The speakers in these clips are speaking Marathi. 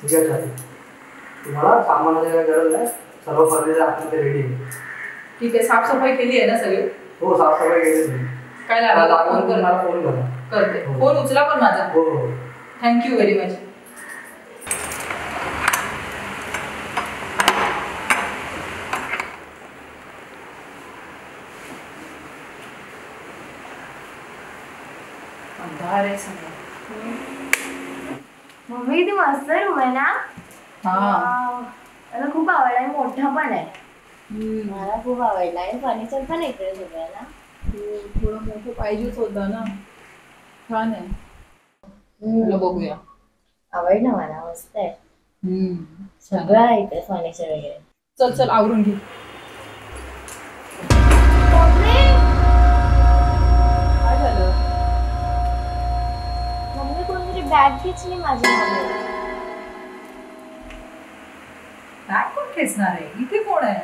घ्या चालेल. तुम्हाला सामानाची काही गरज नाही, सर्व फर्निचर आपल्याकडे रेडी आहे. ठीक आहे. साफसफाई केली आहे ना सगळी? हो, साफसफाई केली तुम्ही. काय लागलं फोन कर. मला फोन करा. करते. फोन उचला पण माझा. हो हो. Thank you very much. अंधार आहे सगळं. मम्मी ती मस्त रूम आहे ना? मला खूप आवडला आणि मोठा पण आहे. मला खूप आवडला आणि फर्निचर पण इकडे सगळं ना. थोडं मोठं पाहिजेच होतं ना. छान आहे. तुला बघूया. आवडलं मला, मस्त आहे. सगळं आहे इथे फर्निचर वगैरे. चल चल आवरून घे. काय झालं? मम्मी कोणतरी बॅग खेचली माझी मध्ये. बॅग कोण खेचणार आहे? इथे कोण आहे?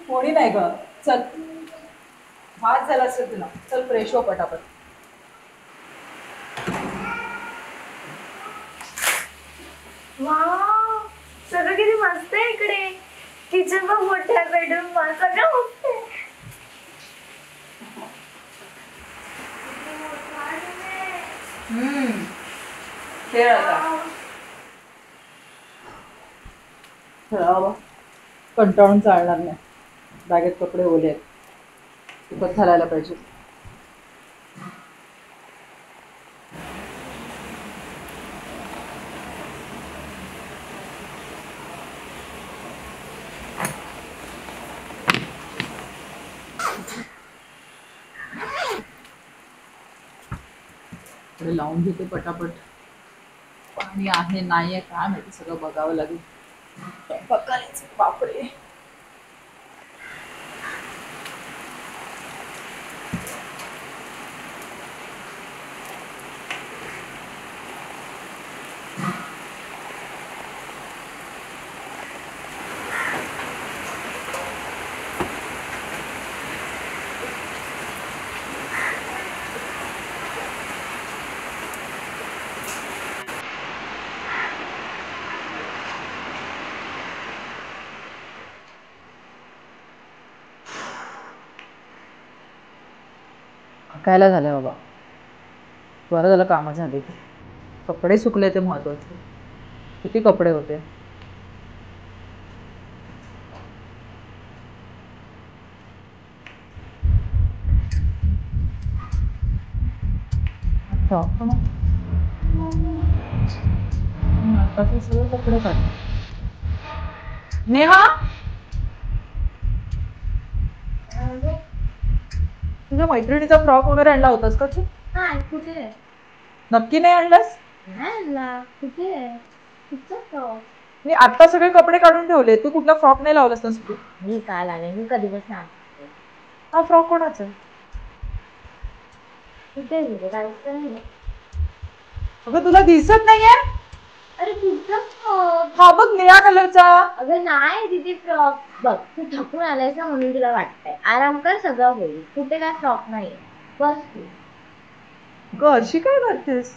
कोणी नाही ग. चल, वाद झाला असेल तुला. चल फ्रेश हो पटापट. वाव, सगळं किती मस्त आहे इकडे. किचन पण मोठं आहे, बेडरूम पण सगळं मस्त आहे. खेळ आता. खेळावं. कंटाळून चालणार नाही. बॅगेत कपडे ओले आहेत. सुकत घालायला पाहिजे. लावून घेते पटापट. पाणी आहे नाही आहे काय माहिती, सगळं बघावं लागेल. बापरे. कायला झालं बाबा. बरं झालं कामं झाली. कपडे सुकले ते महत्वाचे. किती कपडे होते. आता सगळे कपडे काढ. नेहा, तुझ्या मैत्रिणीचा फ्रॉक वगैरे आणला होतास का तू? नाही, कुठे आहे? नक्की नाही आणलास? नाही आणला. कुठे आहे? कुठचा फ्रॉक? मी आता सगळे कपडे काढून ठेवले. तू कुठला फ्रॉक नाही लावलास ना? मी काल आले, मी कधीपासून आणते. हा फ्रॉक कोणाचा आहे? कुठे आहे तुझे? काहीच नाही. अगं तुला दिसत नाहीये? अरे तुझा फ्रॉक. हा बघ, निळ्या कलरचा. अगं नाही तिथे फ्रॉक. बघ तू थकून आलायस ना म्हणून तुला वाटतंय. आराम कर, सगळं होईल. कुठे काय फ्रॉक नाही. बस तू. ग अशी काय करतेस?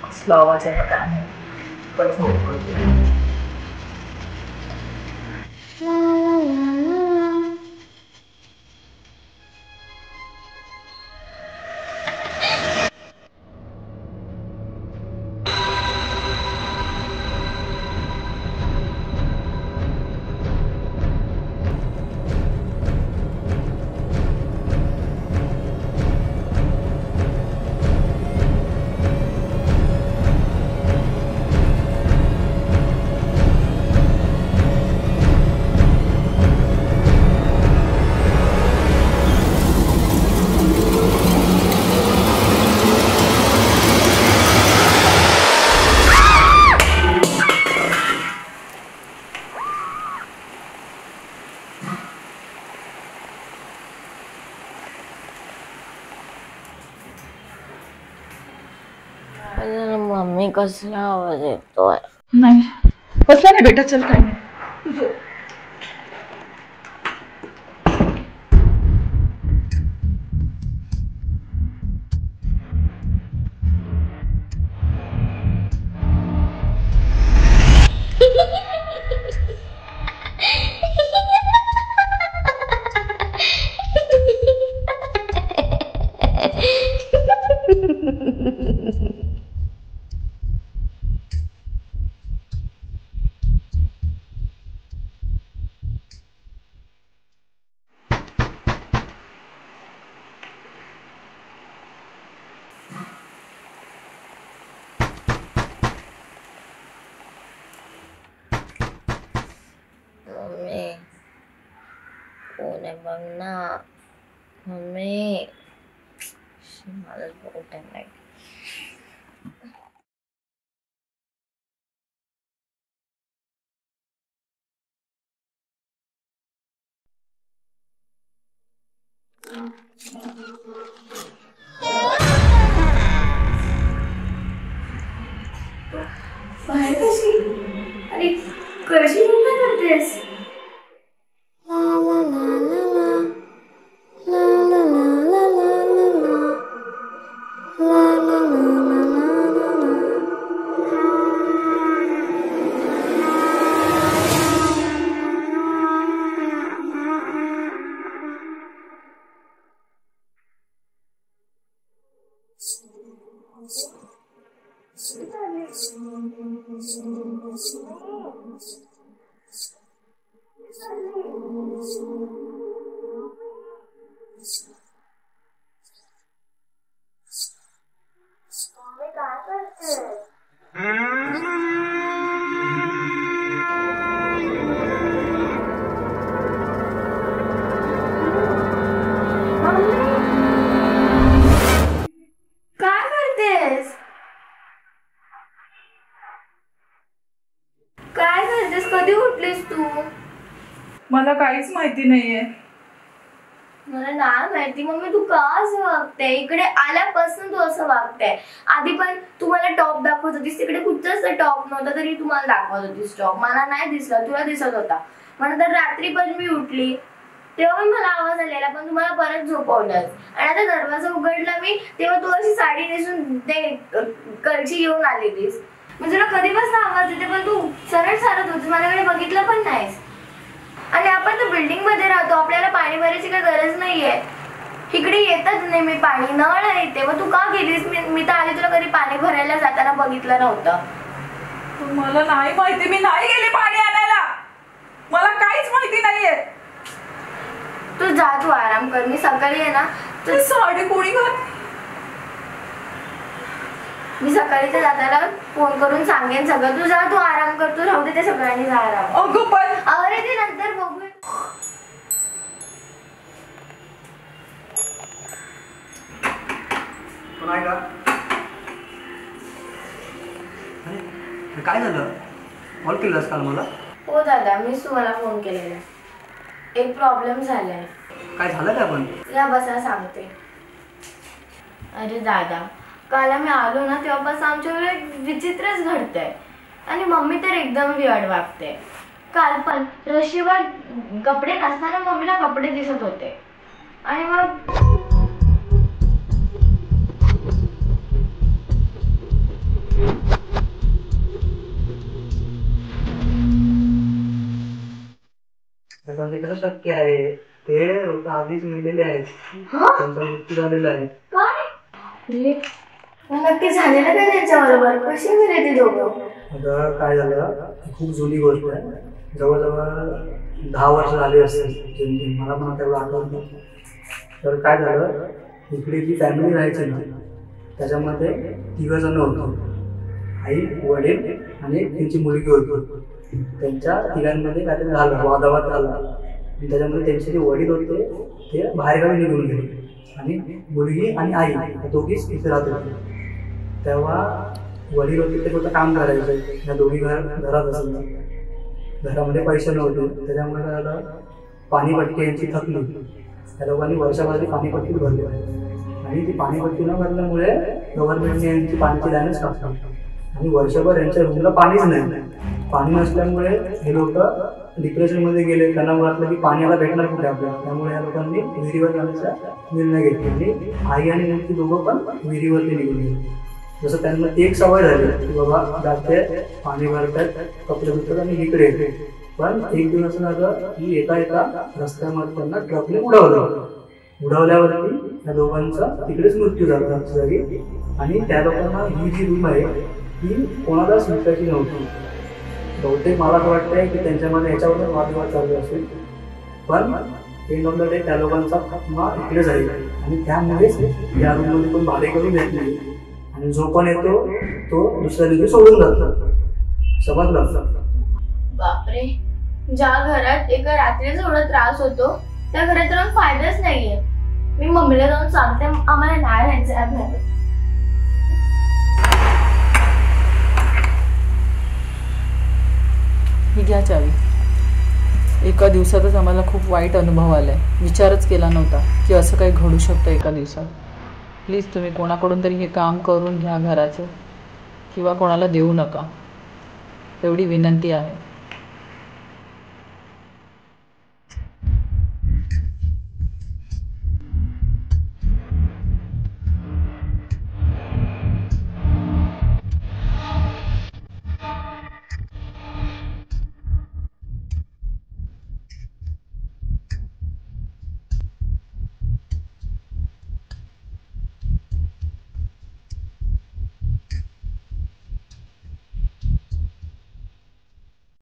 कसला आवाज आहे काय नाही. पण झोप होते. मम्मी कसला आवाज येतोय? नाही कसला नाही बेटा, चल काय नाही. मम्मी कोण आहे बघ ना. मम्मी मलाच बघू टाइम लागेल. बाहेर कशी? अरे कशी काय करतेस? काय करतेस? कधी उठलीस तू? मला काहीच माहिती नाहीये. मला नाही माहिती मम्मी, तू का असं वागते? इकडे आल्यापासून तू असं वागते. आधी पण तू मला टॉप दाखवत होतीस, तिकडे कुठचाच टॉप नव्हता तरी तू मला दाखवत होतीस टॉप. मला नाही दिसला, तुला दिसत होता. नंतर रात्री पण मी उठली तेव्हा पण मला आवाज आलेला, पण तुम्हाला परत झोपवलंच. आणि आता दरवाजा उघडला मी तेव्हा तू अशी साडी नेसून ते कळशी घेऊन आलेलीस. म्हणजे तुला कधीपासून आवाज येते पण तू सरळ सारत होतीस, माझ्याकडे बघितलं पण नाहीस. आणि आपण तर बिल्डिंग मध्ये राहतो, आपल्याला पाणी भरायची काही गरज नाहीये. इकडे येतच नेहमी पाणी, नळ येते. मग तू का गेलीस? मी तर आधी तुला कधी पाणी भरायला जाताना बघितलं नव्हतं. मला नाही माहिती, मी नाही गेले पाणी आणायला. मला काहीच माहिती नाहीये. तू जा, तू आराम कर. मी सकाळी आहे ना साडी कोणी घातली? मी सकाळी त्या दादाला फोन करून सांगेन सगळं. तू जा, तू आराम कर, तू राहू दे, ते सगळ्यांनी जा आराम. अगं पण अरे ते नंतर बघूया. पण का अरे काय झालं? कॉल केलास काल मला? हो दादा, मीच तुम्हाला फोन केलेला. एक प्रॉब्लेम झालाय. काय झालं काय पण? या बसा सांगते. अरे दादा, काल आम्ही आलो ना तेव्हापासून आमच्यावर एक विचित्रच घडतंय आणि मम्मी तर एकदम वियर्ड वागते. काल पण रशीवर कपडे नसताना मम्मीला कपडे दिसत होते आणि मग कसं शक्य आहे? ते लोक आधीच मेलेले आहेत, त्यांचा मृत्यू झालेला आहे. काय? नक्की झालेलं काय त्यांच्याबरोबर? कशी गेले ते दोघं? आता काय झालं, खूप जुनी गोष्ट आहे. जवळजवळ 10 वर्ष झाली असतील, मला पण आता एवढं आठवत नाही. तर काय झालं, इकडे जी फॅमिली राहायची ना त्याच्यामध्ये 3 जण होतो. आई, वडील आणि त्यांची मुलगी होती. त्यांच्या तिघांमध्ये काहीतरी झालं, वादावाद झाला आणि त्याच्यामध्ये त्यांचे जे वडील होते ते बाहेरगावी निघून गेले आणि मुलगी आणि आई दोघीच इथे राहत होते. तेव्हा वडील होते ते फक्त काम करायचे, या दोघी घरात असेल. घरामध्ये पैसे नव्हते, त्याच्यामुळे काय झालं, पाणीपट्टी यांची थकली. त्या लोकांनी वर्षभराची पाणीपट्टी भरली आणि ती पाणीपट्टी न भरल्यामुळे गव्हर्नमेंटने यांची पाण्याची लाईनच कापली आणि वर्षभर यांच्या रूमला पाणीच नाही. पाणी नसल्यामुळे हे लोक डिप्रेशनमध्ये गेले. त्यांना वाटलं की पाणी आता भेटणार कुठे आपल्याला, त्यामुळे या लोकांनी विहिरीवर जाण्याचा निर्णय घेतला आणि आई आणि मुलगी दोघं पण विहिरीवरती निघून गेले. जसं त्यांना ती एक सवय झाली की बाबा जाते, पाणी भरतात, कपडे धुतात आणि इकडे येते. पण एक दिवस असं झालं की एका रस्त्यामध्ये त्यांना ट्रकने उडवलं. उडवल्यावरती त्या दोघांचा तिकडेच मृत्यू झाला जागी आणि त्या लोकांना ही जी रूम आहे ती कोणालाच विकायची नव्हती. बहुतेक मला असं वाटतंय की त्यांच्यामध्ये ह्याच्यावर वादविवाद चालू असेल, पण एंड ऑफ द डे त्या लोकांचा खात्मा इकडे जाईल आणि त्यामुळेच या रूममध्ये पण भाडे करून देत नाही आणि जो पण येतो तो दुसऱ्या दिवशी सोडून जातो. समजलं? बापरे, ज्या घरात एका रात्रीच एवढा त्रास होतो त्या घरात राहून फायदाच नाहीये. मी मम्मीला जाऊन सांगते, आम्हाला नाही राहायचं या घरात. ही घ्या चावी. एका दिवसातच आम्हाला खूप वाईट अनुभव आला आहे. विचारच केला नव्हता की असं काही घडू शकतं एका दिवसात. प्लीज तुम्ही कोणाकडून तरी हे काम करून घ्या घराचं, किंवा कोणाला देऊ नका, एवढी विनंती आहे.